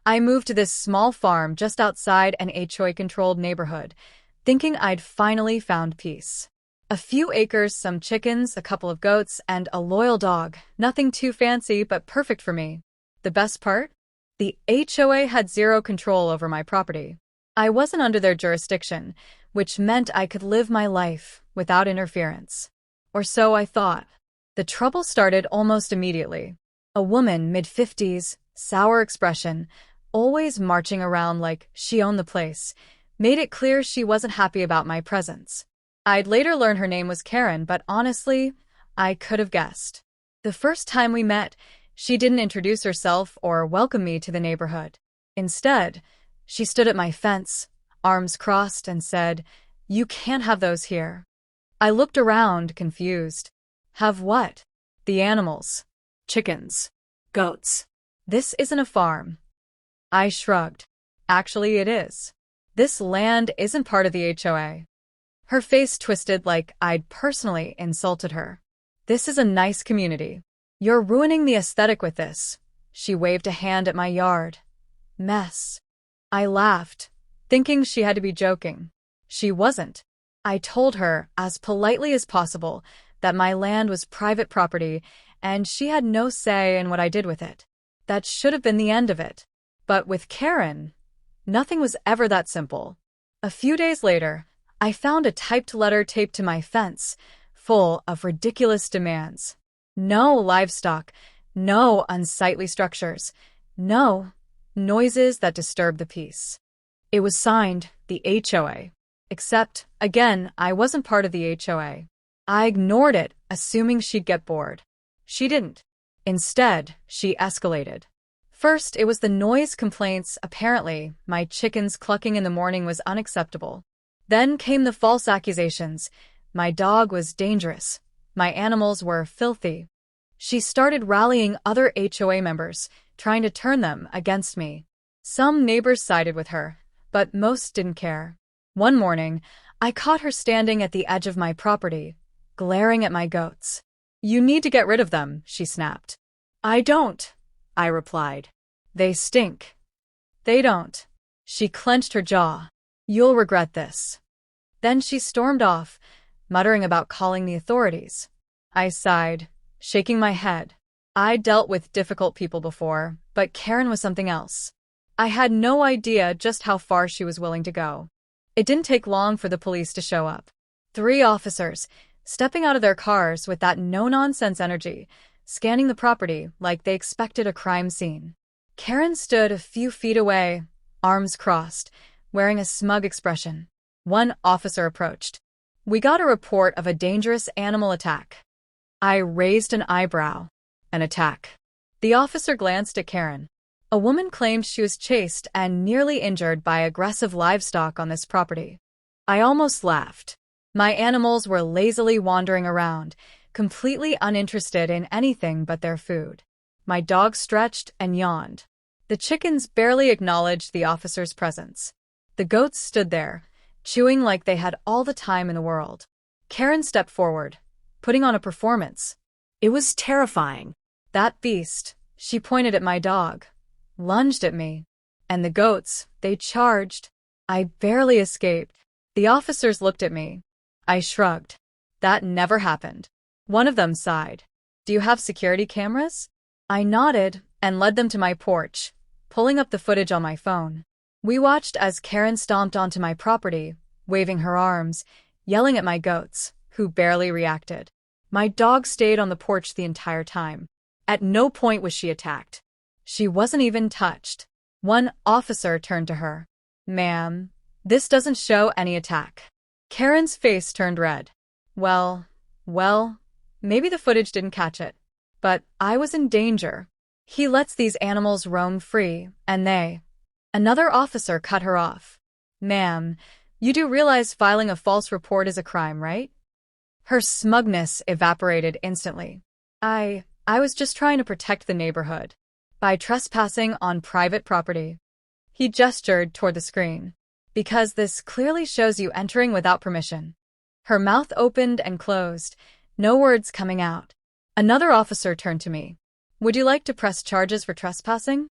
I moved to this small farm just outside an HOA-controlled neighborhood, thinking I'd finally found peace. A few acres, some chickens, a couple of goats, and a loyal dog. Nothing too fancy, but perfect for me. The best part? The HOA had zero control over my property. I wasn't under their jurisdiction, which meant I could live my life without interference. Or so I thought. The trouble started almost immediately. A woman, mid-50s, sour expression, always marching around like she owned the place, made it clear she wasn't happy about my presence. I'd later learn her name was Karen, but honestly, I could have guessed. The first time we met, she didn't introduce herself or welcome me to the neighborhood. Instead, she stood at my fence, arms crossed, and said, "You can't have those here." I looked around, confused. Have what? The animals. Chickens. Goats. This isn't a farm. I shrugged. Actually, it is. This land isn't part of the HOA. Her face twisted like I'd personally insulted her. This is a nice community. You're ruining the aesthetic with this. She waved a hand at my yard. Mess. I laughed, thinking she had to be joking. She wasn't. I told her, as politely as possible, that my land was private property and she had no say in what I did with it. That should have been the end of it. But with Karen, nothing was ever that simple. A few days later, I found a typed letter taped to my fence, full of ridiculous demands. No livestock, no unsightly structures, no noises that disturb the peace. It was signed, the HOA. Except, again, I wasn't part of the HOA. I ignored it, assuming she'd get bored. She didn't. Instead, she escalated. First, it was the noise complaints. Apparently, my chickens clucking in the morning was unacceptable. Then came the false accusations. My dog was dangerous. My animals were filthy. She started rallying other HOA members, trying to turn them against me. Some neighbors sided with her, but most didn't care. One morning, I caught her standing at the edge of my property, glaring at my goats. "You need to get rid of them," she snapped. "I don't," I replied. "They stink." "They don't." She clenched her jaw. "You'll regret this." Then she stormed off, muttering about calling the authorities. I sighed, shaking my head. I'd dealt with difficult people before, but Karen was something else. I had no idea just how far she was willing to go. It didn't take long for the police to show up. 3 officers, stepping out of their cars with that no-nonsense energy, scanning the property like they expected a crime scene. Karen stood a few feet away, arms crossed, wearing a smug expression. One officer approached. "We got a report of a dangerous animal attack." I raised an eyebrow. An attack. The officer glanced at Karen. A woman claimed she was chased and nearly injured by aggressive livestock on this property. I almost laughed. My animals were lazily wandering around, completely uninterested in anything but their food. My dog stretched and yawned. The chickens barely acknowledged the officer's presence. The goats stood there, chewing like they had all the time in the world. Karen stepped forward, putting on a performance. It was terrifying. That beast, she pointed at my dog, lunged at me. And the goats, they charged. I barely escaped. The officers looked at me. I shrugged. That never happened. One of them sighed. "Do you have security cameras?" I nodded and led them to my porch, pulling up the footage on my phone. We watched as Karen stomped onto my property, waving her arms, yelling at my goats, who barely reacted. My dog stayed on the porch the entire time. At no point was she attacked. She wasn't even touched. One officer turned to her. "Ma'am, this doesn't show any attack." Karen's face turned red. Well, maybe the footage didn't catch it. But I was in danger. He lets these animals roam free, and they... Another officer cut her off. "Ma'am, you do realize filing a false report is a crime, right?" Her smugness evaporated instantly. I was just trying to protect the neighborhood by trespassing on private property." He gestured toward the screen. "Because this clearly shows you entering without permission." Her mouth opened and closed, no words coming out. Another officer turned to me. "Would you like to press charges for trespassing?"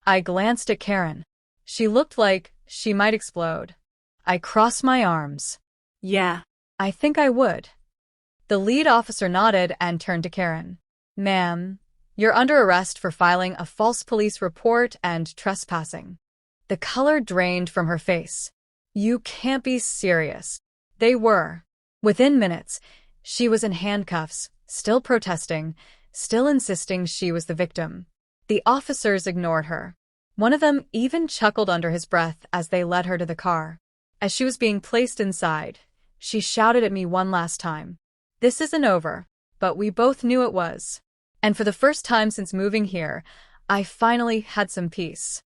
I glanced at Karen. She looked like she might explode. I crossed my arms. Yeah. I think I would. The lead officer nodded and turned to Karen. Ma'am, you're under arrest for filing a false police report and trespassing. The color drained from her face. You can't be serious. They were. Within minutes, she was in handcuffs, still protesting, still insisting she was the victim. The officers ignored her. One of them even chuckled under his breath as they led her to the car. As she was being placed inside, she shouted at me one last time. This isn't over, but we both knew it was. And for the first time since moving here, I finally had some peace.